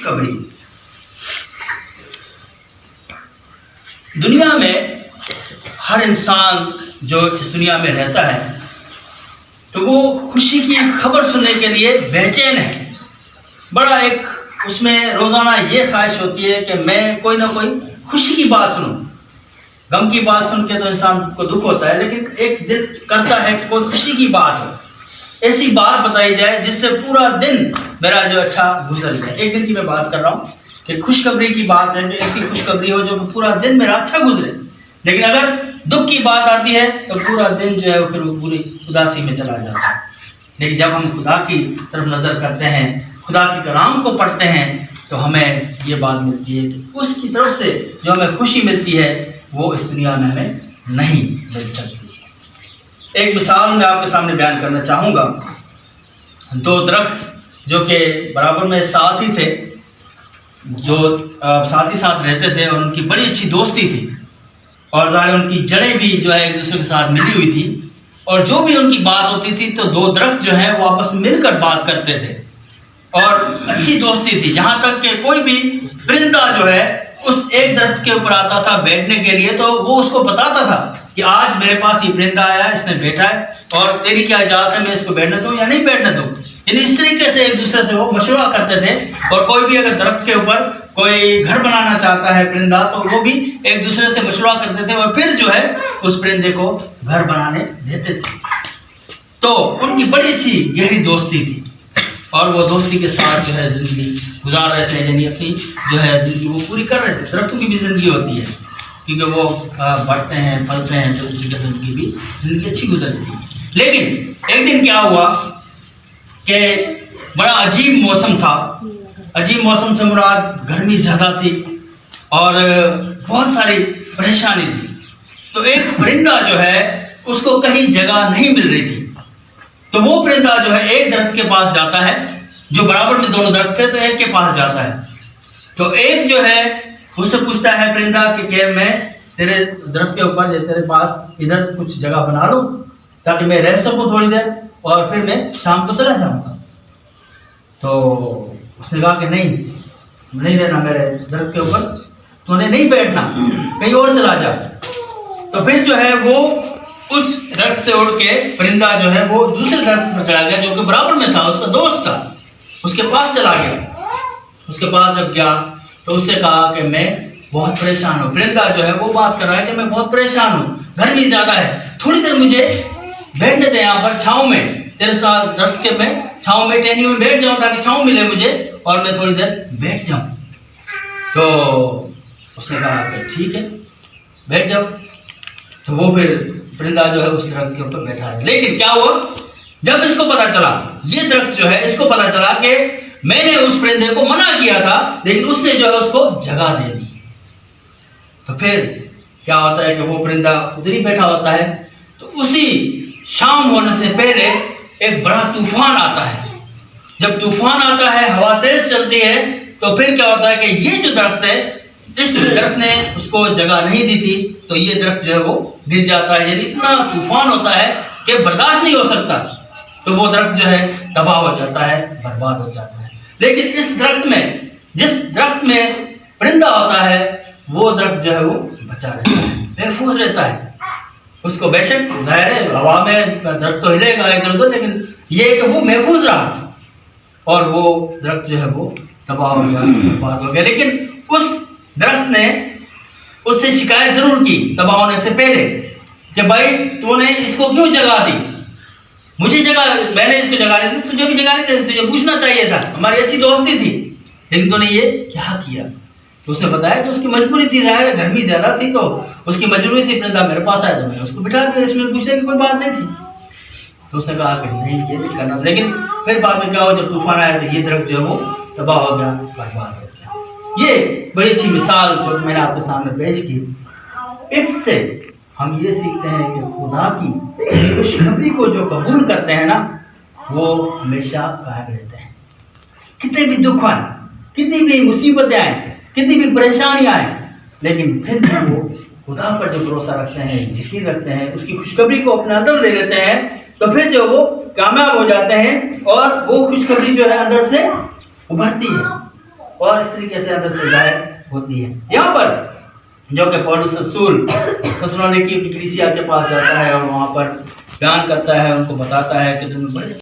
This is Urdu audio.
خوشخبری۔ دنیا میں ہر انسان جو اس دنیا میں رہتا ہے تو وہ خوشی کی خبر سننے کے لیے بے چین ہے۔ بڑا ایک اس میں روزانہ یہ خواہش ہوتی ہے کہ میں کوئی نہ کوئی خوشی کی بات سنوں۔ غم کی بات سن کے تو انسان کو دکھ ہوتا ہے، لیکن ایک دل کرتا ہے کہ کوئی خوشی کی بات ہو، ایسی بات بتائی جائے جس سے پورا دن میرا جو اچھا گزر جائے۔ ایک دن کی میں بات کر رہا ہوں کہ خوشخبری کی بات ہے کہ ایسی خوشخبری ہو جو کہ پورا دن میرا اچھا گزرے، لیکن اگر دکھ کی بات آتی ہے تو پورا دن جو ہے وہ پھر پوری اداسی میں چلا جاتا ہے۔ لیکن جب ہم خدا کی طرف نظر کرتے ہیں، خدا کے کلام کو پڑھتے ہیں، تو ہمیں یہ بات ملتی ہے کہ اس کی طرف سے جو ہمیں خوشی ملتی ہے وہ اس دنیا میں ہمیں نہیں مل سکتی۔ ایک مثال میں آپ کے سامنے بیان کرنا چاہوں گا۔ دو درخت جو کہ برابر میں ساتھ ہی تھے، جو ساتھ ہی ساتھ رہتے تھے، اور ان کی بڑی اچھی دوستی تھی، اور ظاہر ان کی جڑیں بھی جو ہے ایک دوسرے کے ساتھ ملی ہوئی تھی، اور جو بھی ان کی بات ہوتی تھی تو دو درخت جو ہیں وہ آپس میں مل کر بات کرتے تھے، اور اچھی دوستی تھی، یہاں تک کہ کوئی بھی پرندہ جو ہے اس ایک درخت کے اوپر آتا تھا بیٹھنے کے لیے تو وہ اس کو بتاتا تھا کہ آج میرے پاس یہ پرندہ آیا ہے، اس نے بیٹھا ہے، اور تیری کیا اجازت ہے میں اس کو بیٹھنے دوں یا نہیں بیٹھنے دوں۔ یعنی اس طریقے سے ایک دوسرے سے وہ مشورہ کرتے تھے، اور کوئی بھی اگر درخت کے اوپر کوئی گھر بنانا چاہتا ہے پرندہ تو وہ بھی ایک دوسرے سے مشورہ کرتے تھے، اور پھر جو ہے اس پرندے کو گھر بنانے دیتے تھے۔ تو ان کی بڑی اچھی گہری دوستی تھی، اور وہ دوستی کے ساتھ جو ہے زندگی گزار رہے تھے، یعنی اپنی جو ہے زندگی وہ پوری کر رہے تھے۔ درختوں کی بھی زندگی ہوتی ہے کیونکہ وہ بڑھتے ہیں پھلتے ہیں، تو اس طریقے سے ان کی بھی زندگی اچھی گزرتی ہے۔ لیکن ایک دن کیا ہوا کہ بڑا عجیب موسم تھا۔ عجیب موسم سے مراد گرمی زیادہ تھی اور بہت ساری پریشانی تھی۔ تو ایک پرندہ جو ہے اس کو کہیں جگہ نہیں مل رہی تھی، تو وہ پرندہ جو ہے ایک درخت کے پاس جاتا ہے، جو برابر میں دونوں درخت تھے تو ایک کے پاس جاتا ہے، تو ایک جو ہے اس سے پوچھتا ہے پرندہ کہ میں تیرے درخت کے اوپر یا تیرے پاس ادھر کچھ جگہ بنا لوں تاکہ میں رہ سکوں تھوڑی دیر، اور پھر میں شام کو چلا جاؤں گا۔ تو اس نے کہا کہ نہیں رہنا میرے درخت کے اوپر، تو نے نہیں بیٹھنا، کہیں اور چلا جا۔ تو پھر جو ہے وہ اس درخت سے اڑ کے پرندہ جو ہے وہ دوسرے درخت پر چلا گیا جو کہ برابر میں تھا، اس کا دوست تھا، اس کے پاس چلا گیا۔ اس کے پاس جب گیا تو اس سے کہا کہ میں بہت پریشان ہوں۔ پرندہ جو ہے وہ بات کر رہا ہے کہ میں بہت پریشان ہوں، گرمی زیادہ ہے، تھوڑی دیر مجھے بیٹھنے دیں یہاں پر چھاؤں میں، تیرے ساتھ درخت کے میں چھاؤں میں ٹہنی میں بیٹھ جاؤں تاکہ چھاؤں ملے مجھے اور میں تھوڑی دیر بیٹھ جاؤں۔ تو اس نے کہا کہ ٹھیک ہے بیٹھ جاؤ۔ تو وہ پھر پرندہ جو ہے اس درخت کے اوپر بیٹھا ہے۔ لیکن کیا ہوا، جب اس کو پتا چلا، یہ درخت جو ہے اس کو پتا چلا کہ میں نے اس پرندے کو منع کیا تھا لیکن اس نے جو ہے اس کو جگہ دے دی، تو پھر کیا ہوتا ہے کہ وہ پرندہ ادھر ہی بیٹھا ہوتا ہے۔ تو اسی شام ہونے سے پہلے ایک بڑا طوفان آتا ہے۔ جب طوفان آتا ہے، ہوا تیز چلتی ہے، تو پھر کیا ہوتا ہے کہ یہ جو درخت ہے، اس درخت نے اس کو جگہ نہیں دی تھی، تو یہ درخت جو ہے وہ گر جاتا ہے، یعنی اتنا طوفان ہوتا ہے کہ برداشت نہیں ہو سکتا، تو وہ درخت جو ہے تباہ ہو جاتا ہے، برباد ہو جاتا ہے۔ لیکن اس درخت میں، جس درخت میں پرندہ ہوتا ہے، وہ درخت جو ہے وہ بچا رہتا ہے، محفوظ رہتا ہے۔ اس کو بے شک ظاہر ہے ہوا میں درخت تو ہلے گا ادھر ادھر، لیکن یہ کہ وہ محفوظ رہا، اور وہ درخت جو ہے وہ تباہ ہو گیا، برباد ہو گیا۔ لیکن اس درخت نے اس سے شکایت ضرور کی تباہ ہونے سے پہلے کہ بھائی تو نے اس کو کیوں جگہ دی، مجھے جگہ، میں نے اس کو جگہ نہیں دی، تجھے بھی جگہ نہیں دی، تجھے پوچھنا چاہیے تھا، ہماری اچھی دوستی تھی، لیکن تو نے یہ کیا کیا۔ تو اس نے بتایا کہ اس کی مجبوری تھی، ظاہر ہے گرمی زیادہ تھی تو اس کی مجبوری تھی، پرندہ میرے پاس آیا تو میں نے اس کو بٹھا دیا، اس میں پوچھنے کی کوئی بات نہیں تھی۔ تو اس نے کہا کہ نہیں یہ نہیں کرنا، لیکن پھر بعد میں کیا ہوا، جب طوفان آیا تو یہ درخت جو ہے وہ تباہ ہو گیا، برباد ہو گیا۔ یہ بڑی اچھی مثال جو میں نے آپ کے سامنے پیش کی، اس سے ہم یہ سیکھتے ہیں کہ خدا کی خوشخبری کو جو قبول کرتے ہیں نا وہ ہمیشہ قائم رہتے ہیں۔ کتنے بھی دکھ آئیں، کتنی بھی مصیبتیں آئیں، کتنی بھی پریشانیاں آئیں، لیکن پھر بھی وہ خدا پر جو بھروسہ رکھتے ہیں، یقین رکھتے ہیں، اس کی خوشخبری کو اپنے اندر لے لیتے ہیں، تو پھر جو وہ کامیاب ہو جاتے ہیں، اور وہ خوشخبری جو ہے اندر سے ابھرتی ہے اور اس طریقے سے اندر سے ظاہر ہوتی ہے. یہاں پر جو کہ پولس رسول تسالونیکی کی کلیسیا کے پاس جاتا ہے اور وہاں پر بیان کرتا ہے، ان کو بتاتا ہے کہ تم بڑے